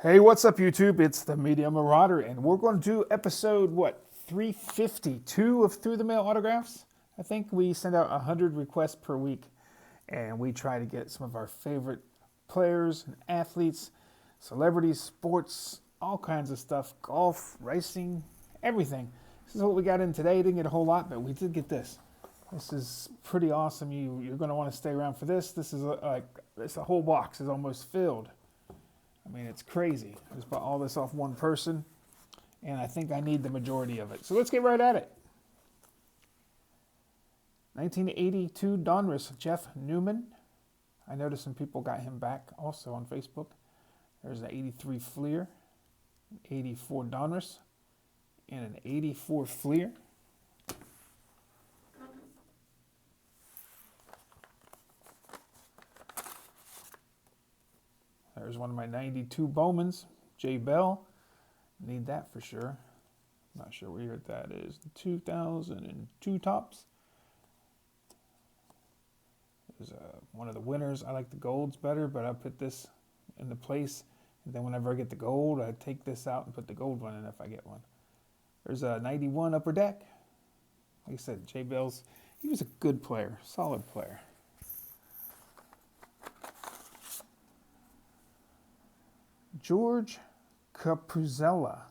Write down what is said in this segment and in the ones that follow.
Hey, what's up, YouTube? It's the Media Marauder, and we're going to do episode, 352 of Through the Mail Autographs? I think we send out 100 requests per week, and we try to get some of our favorite players and athletes, celebrities, sports, all kinds of stuff, golf, racing, everything. This is what we got in today. Didn't get a whole lot, but we did get this. This is pretty awesome. You're going to want to stay around for this. This is a whole box is almost filled. I mean, it's crazy. I just bought all this off one person, and I think I need the majority of it. So let's get right at it. 1982 Donruss, Jeff Newman. I noticed some people got him back also on Facebook. There's an 83 Fleer, 84 Donruss, and an 84 Fleer. There's one of my 92 Bowmans, J. Bell. Need that for sure. Not sure what year that is. 2002 tops. There's one of the winners. I like the golds better, but I put this in the place. And then whenever I get the gold, I take this out and put the gold one in if I get one. There's a 91 Upper Deck. Like I said, J. Bell's, he was a good player, solid player. George Capuzella,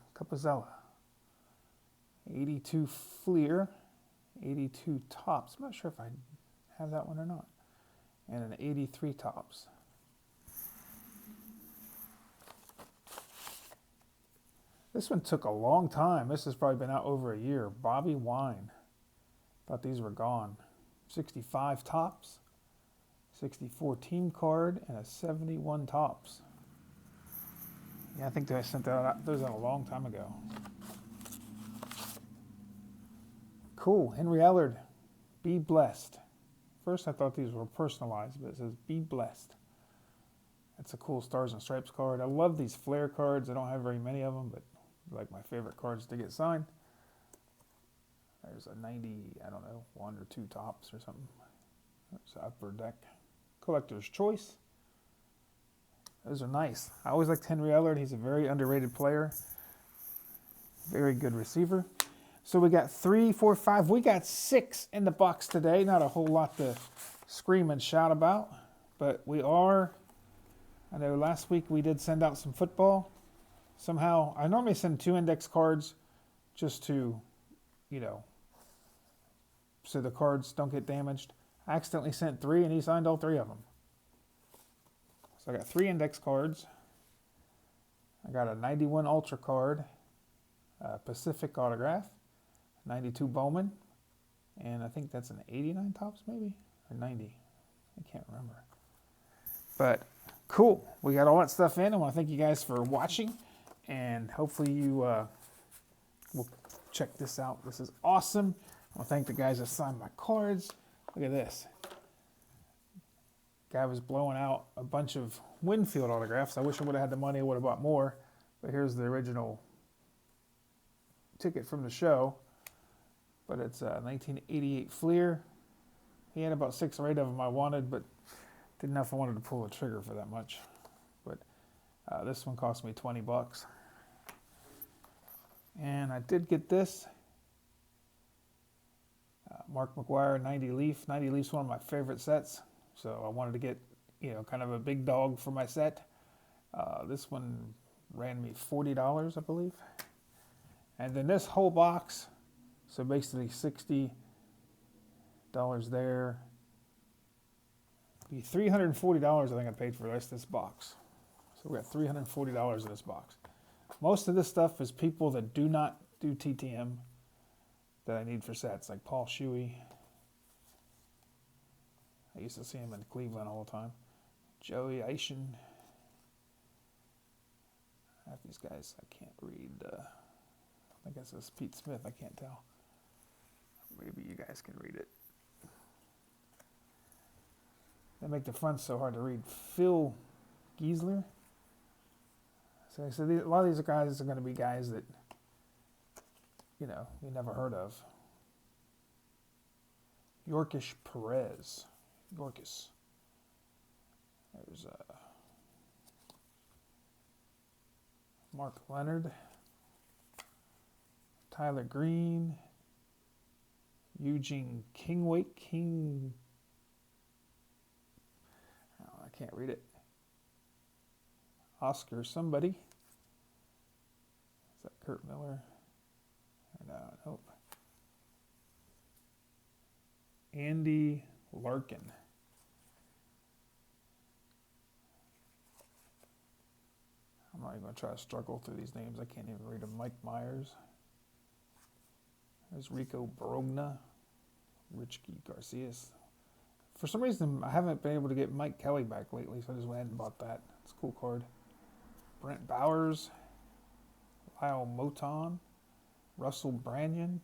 82 Fleer, 82 tops. I'm not sure if I have that one or not. And an 83 tops. This one took a long time. This has probably been out over a year. Bobby Wine. Thought these were gone. 65 tops, 64 team card, and a 71 tops. Yeah, I think I sent those out a long time ago. Cool. Henry Allard, Be Blessed. First I thought these were personalized, but it says Be Blessed. That's a cool Stars and Stripes card. I love these Flair cards. I don't have very many of them, but like my favorite cards to get signed. There's a 90, I don't know, 1 or 2 tops or something. There's an Upper Deck. Collector's Choice. Those are nice. I always liked Henry Allard. He's a very underrated player. Very good receiver. So we got 3, 4, 5. We got 6 in the box today. Not a whole lot to scream and shout about. But we are, I know last week we did send out some football. Somehow, I normally send 2 index cards just to, so the cards don't get damaged. I accidentally sent 3 and he signed all 3 of them. So I got 3 index cards. I got a 91 Ultra card, Pacific autograph, 92 Bowman, and I think that's an 89 tops maybe, or 90. I can't remember. But cool. We got all that stuff in. I want to thank you guys for watching, and hopefully you will check this out. This is awesome. I want to thank the guys that signed my cards. Look at this. Guy was blowing out a bunch of Winfield autographs. I wish I would have had the money. I would have bought more. But here's the original ticket from the show. But it's a 1988 Fleer. He had about 6 or 8 of them I wanted, but didn't know if I wanted to pull the trigger for that much. But this one cost me 20 bucks. And I did get this. Mark McGwire 90 Leaf. 90 Leaf's one of my favorite sets. So I wanted to get, kind of a big dog for my set. This one ran me $40, I believe. And then this whole box, so basically $60 there. Be $340 I think I paid for the rest of this box. So we got $340 in this box. Most of this stuff is people that do not do TTM that I need for sets, like Paul Shuey. I used to see him in Cleveland all the time. Joey Eischen. Half these guys I can't read. I think it says Pete Smith. I can't tell. Maybe you guys can read it. They make the front so hard to read. Phil Giesler. So a lot of these guys are going to be guys that, you never heard of. Yorkish Perez. Yorkis. There's Mark Leonard, Tyler Green, Eugene King. Oh, I can't read it. Oscar somebody. Is that Kurt Miller? No, nope. Andy Larkin. I'm not even going to try to struggle through these names. I can't even read them. Mike Myers. There's Rico Barogna. Richie Garcias. For some reason, I haven't been able to get Mike Kelly back lately, so I just went ahead and bought that. It's a cool card. Brent Bowers. Lyle Moton. Russell Branyan.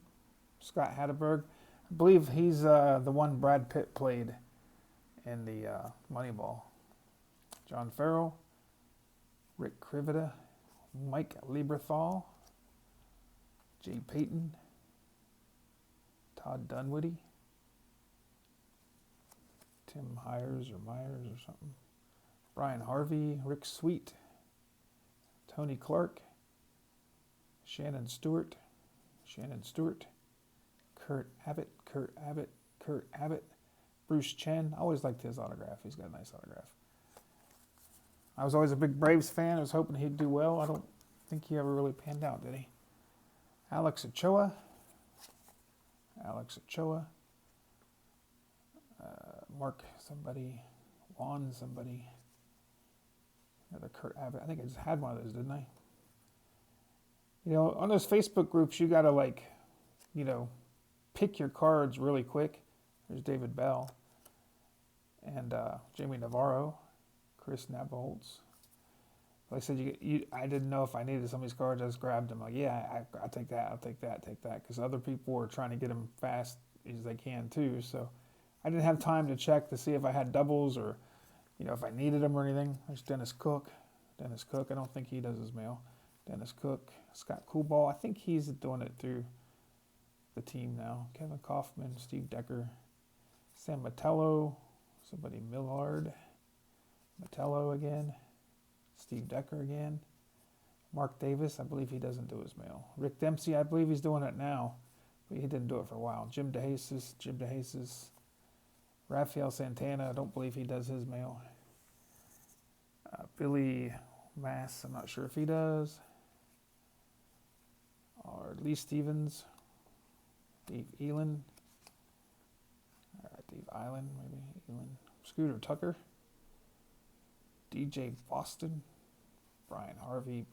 Scott Hatteberg. I believe he's the one Brad Pitt played in the Moneyball. John Farrell. Rick Krivita, Mike Lieberthal, Jay Payton, Todd Dunwoody, Tim Myers or something, Brian Harvey, Rick Sweet, Tony Clark, Shannon Stewart, Kurt Abbott, Bruce Chen. I always liked his autograph. He's got a nice autograph. I was always a big Braves fan. I was hoping he'd do well. I don't think he ever really panned out, did he? Alex Ochoa. Mark somebody. Juan somebody. Another Kurt Abbott. I think I just had one of those, didn't I? You know, on those Facebook groups, you got to, like, you know, pick your cards really quick. There's David Bell. And Jamie Navarro. Chris Nabholz. Like I said, I didn't know if I needed some of these cards. I just grabbed them. Like, yeah, I'll take that. Because other people were trying to get them fast as they can too. So I didn't have time to check to see if I had doubles or, you know, if I needed them or anything. There's Dennis Cook. I don't think he does his mail. Dennis Cook. Scott Coolball. I think he's doing it through the team now. Kevin Kaufman. Steve Decker. Sam Mettello. Somebody Millard. Mettello again, Steve Decker again, Mark Davis, I believe he doesn't do his mail. Rick Dempsey, I believe he's doing it now, but he didn't do it for a while. Jim DeJesus, Rafael Santana, I don't believe he does his mail. Billy Mass, I'm not sure if he does. Or Lee Stevens, Dave Elin, maybe Elin. Scooter Tucker. DJ Boston, Brian Harvey,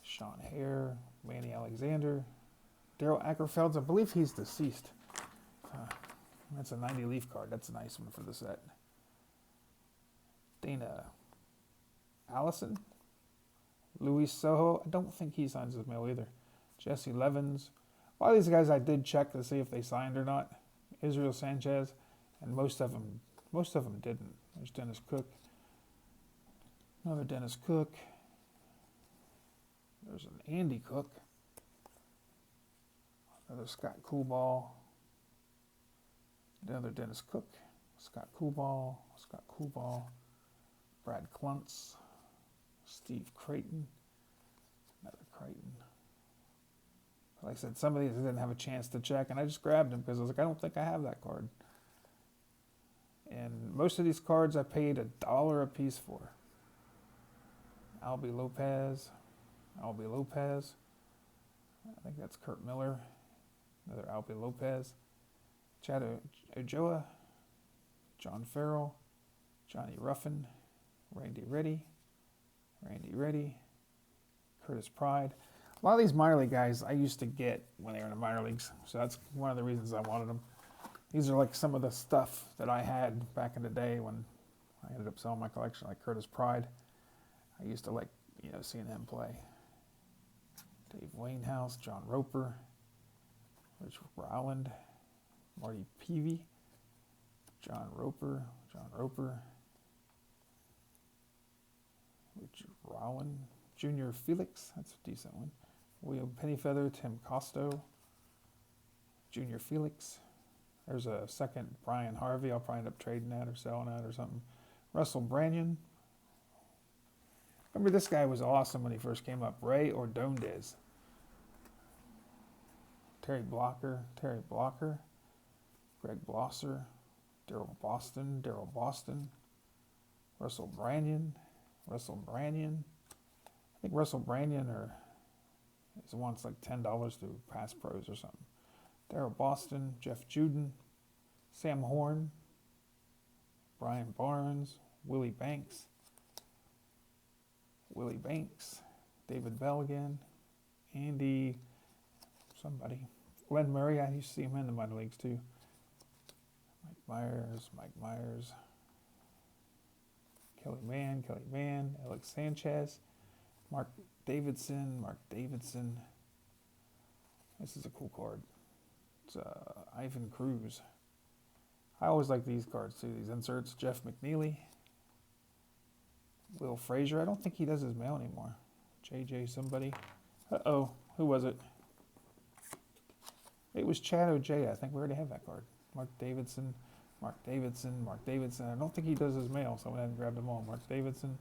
Sean Hare, Manny Alexander, Daryl Ackerfeld. I believe he's deceased. That's a 90 leaf card. That's a nice one for the set. Dana Allison, Luis Soho. I don't think he signs his mail either. Jesse Levens. A lot of these guys I did check to see if they signed or not. Israel Sanchez, and most of them didn't. There's Dennis Cook. Another Dennis Cook. There's an Andy Cook. Another Scott Coolball. Another Dennis Cook. Scott Coolball. Brad Kluntz. Steve Creighton. Another Creighton. Like I said, some of these I didn't have a chance to check, and I just grabbed them because I was like, I don't think I have that card. And most of these cards I paid $1 a piece for. Albie Lopez. I think that's Kurt Miller. Another Albie Lopez. Chad Ojoa. John Farrell. Johnny Ruffin. Randy Reddy. Curtis Pride. A lot of these minor league guys I used to get when they were in the minor leagues. So that's one of the reasons I wanted them. These are like some of the stuff that I had back in the day when I ended up selling my collection, like Curtis Pride. I used to like, you know, seeing him play. Dave Wainhouse, John Roper, Rich Rowland, Marty Peavy, John Roper, Richard Rowland, Junior Felix, that's a decent one. William Pennyfeather, Tim Costo, Junior Felix. There's a second Brian Harvey. I'll probably end up trading that or selling that or something. Russell Branyan. Remember, this guy was awesome when he first came up. Ray Ordonez. Terry Blocker, Greg Blosser, Daryl Boston, Russell Branyan. I think Russell Branyan is the one that's like $10 to Pass Pros or something. Daryl Boston, Jeff Juden, Sam Horn, Brian Barnes, Willie Banks, David Bell again, Andy, somebody, Glenn Murray. I used to see him in the minor leagues too. Mike Myers, Kelly Mann, Alex Sanchez, Mark Davidson. This is a cool card. It's Ivan Cruz. I always like these cards too, these inserts. Jeff McNeely, Will Frazier. I don't think he does his mail anymore. JJ somebody. Uh-oh, who was it? It was Chad O'J. I think we already have that card. Mark Davidson. I don't think he does his mail, so I went ahead and grabbed them all. Mark Davidson.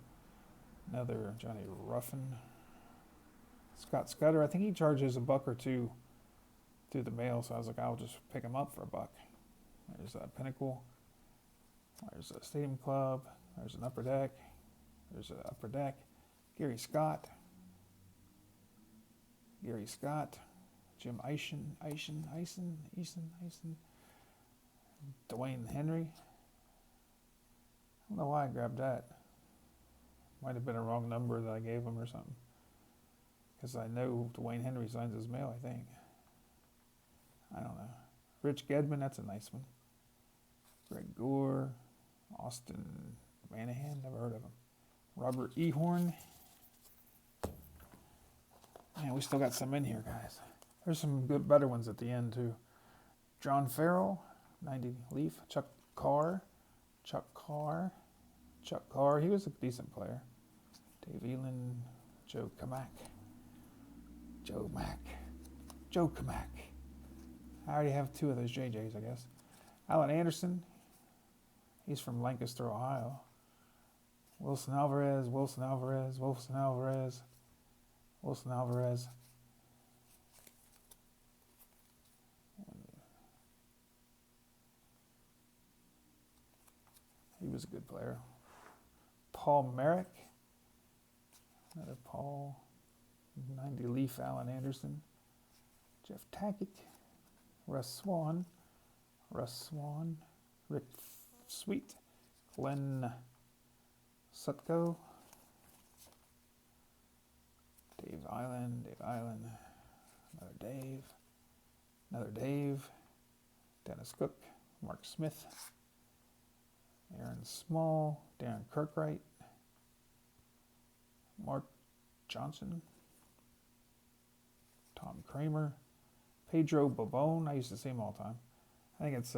Another Johnny Ruffin. Scott Scudder. I think he charges $1 or $2 through the mail, so I was like, I'll just pick him up for $1. There's Pinnacle. There's a Stadium Club. There's an Upper Deck. Gary Scott. Jim Eisen. Dwayne Henry. I don't know why I grabbed that. Might have been a wrong number that I gave him or something. Because I know Dwayne Henry signs his mail, I think. I don't know. Rich Gedman, that's a nice one. Greg Gore. Austin Manahan, never heard of him. Robert Ehorn. Man, we still got some in here, guys. There's some good, better ones at the end, too. John Farrell, 90 Leaf. Chuck Carr. He was a decent player. Dave Elan. Joe Kamak. I already have 2 of those JJs, I guess. Alan Anderson. He's from Lancaster, Ohio. Wilson Alvarez. He was a good player. Paul Merrick. Another Paul. 90 Leaf, Alan Anderson. Jeff Tackett. Russ Swan. Rick Sweet. Glenn Sutko. Dave Island. Another Dave. Dennis Cook. Mark Smith. Aaron Small. Darren Kirkright. Mark Johnson. Tom Kramer. Pedro Babone. I used to see him all the time. I think it's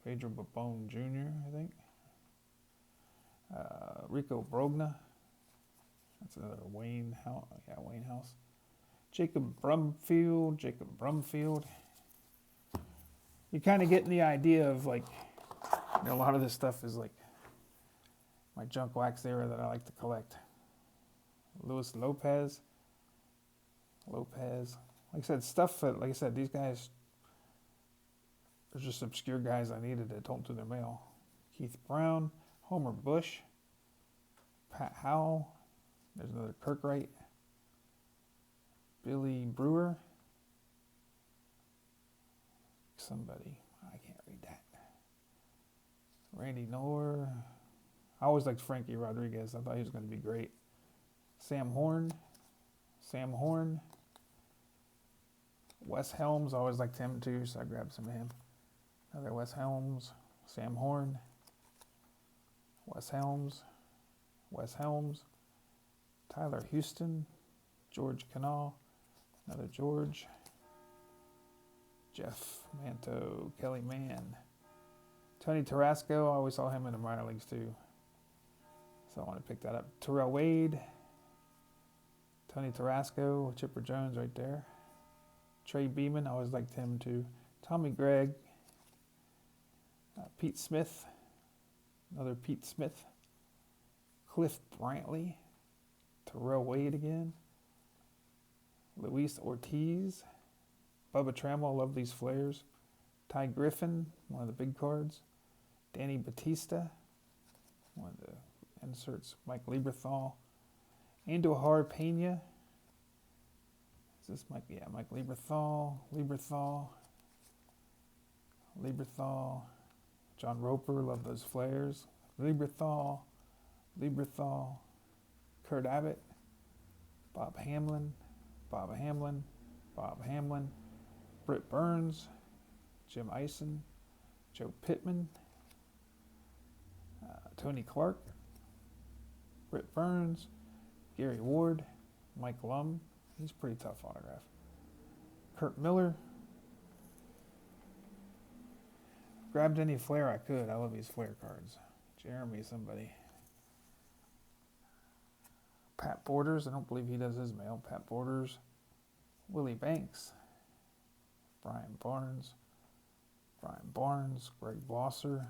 Pedro Babone Jr., I think. Rico Brogna. That's another Wayne House. Jacob Brumfield. You're kind of getting the idea of, like, a lot of this stuff is like my junk wax era that I like to collect. Luis Lopez. Like I said, stuff that, like I said, these guys are just obscure guys I needed that don't do their mail. Keith Brown, Homer Bush, Pat Howell, there's another Kirkright, Billy Brewer, somebody, I can't read that. Randy Knorr. I always liked Frankie Rodriguez. I thought he was going to be great. Sam Horn. Wes Helms. I always liked him too, so I grabbed some of him. Another Wes Helms. Sam Horn. Wes Helms. Tyler Houston. George Canal. Another George. Jeff Manto. Kelly Mann. Tony Tarasco, I always saw him in the minor leagues too. So I want to pick that up. Terrell Wade. Tony Tarasco, Chipper Jones right there. Trey Beeman, I always liked him too. Tommy Gregg. Pete Smith. Another Pete Smith. Cliff Brantley. Terrell Wade again. Luis Ortiz. Bubba Trammell, love these flares. Ty Griffin, one of the big cards. Danny Batista, one of the inserts. Mike Lieberthal. Andujar Pena. Is this Mike? Yeah, Mike Lieberthal. John Roper, love those flares. Lieberthal. Kurt Abbott. Bob Hamlin. Britt Burns. Jim Ison. Joe Pittman. Tony Clark. Britt Burns. Gary Ward. Mike Lum. He's a pretty tough autograph. Kurt Miller. Grabbed any flare I could. I love these flare cards. Jeremy somebody. Pat Borders. I don't believe he does his mail. Pat Borders. Willie Banks. Brian Barnes. Greg Blosser.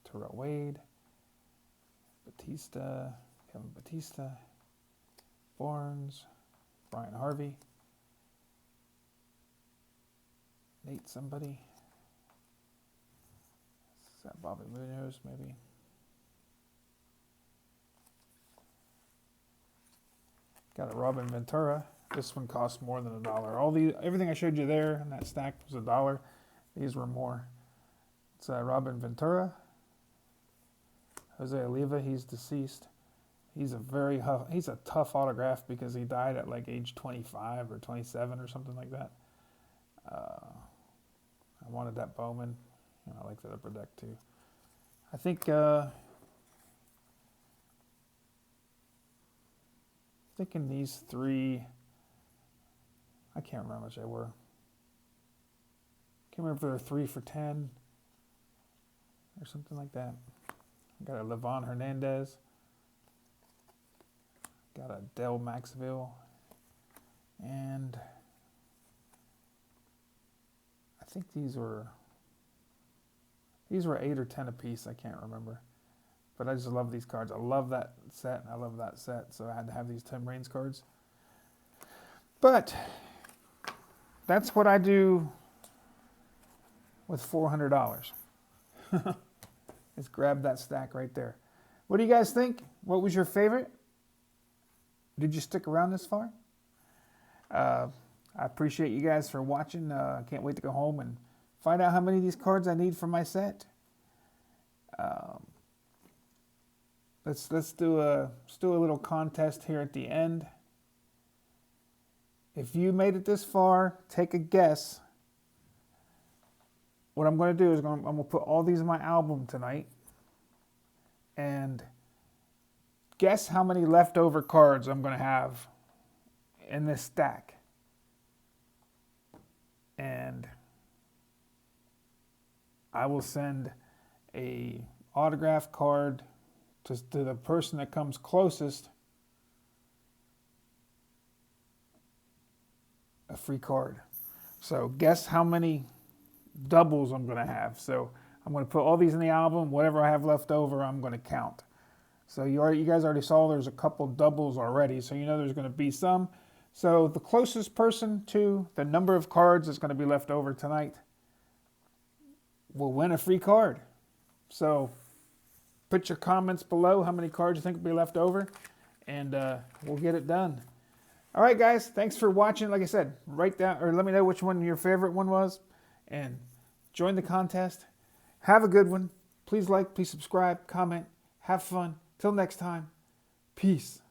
Terrell Wade. Kevin Batista. Barnes. Brian Harvey. Nate somebody. Is that Bobby Munoz maybe? Got a Robin Ventura. This one costs more than $1. Everything I showed you there in that stack was $1. These were more. It's Robin Ventura. Jose Oliva, he's deceased. He's a tough autograph because he died at like age 25 or 27 or something like that. I wanted that Bowman. And I like that upper deck too. I think thinking these three, I can't remember how much they were. Can't remember if they were 3 for $10 or something like that. Got a Levon Hernandez. Got a Del Maxville. And I think these were 8 or 10 a piece. I can't remember. But I just love these cards. I love that set, and I love that set. So I had to have these Tim Raines cards. But that's what I do with $400. Just grab that stack right there. What do you guys think? What was your favorite? Did you stick around this far? I appreciate you guys for watching. I can't wait to go home and find out how many of these cards I need for my set. Let's do a little contest here at the end. If you made it this far, take a guess. What I'm going to do is I'm going to put all these in my album tonight and guess how many leftover cards I'm going to have in this stack. And I will send a autograph card to the person that comes closest a free card. So guess how many doubles I'm going to have. So I'm going to put all these in the album. Whatever I have left over, I'm going to count. So you guys already saw there's a couple doubles already, so you know there's going to be some. So the closest person to the number of cards that's going to be left over tonight will win a free card. So put your comments below how many cards you think will be left over, and we'll get it done. All right, guys, thanks for watching. Like I said, write down or let me know which one your favorite one was, and join the contest. Have a good one. Please like, please subscribe, comment, have fun. Till next time, peace.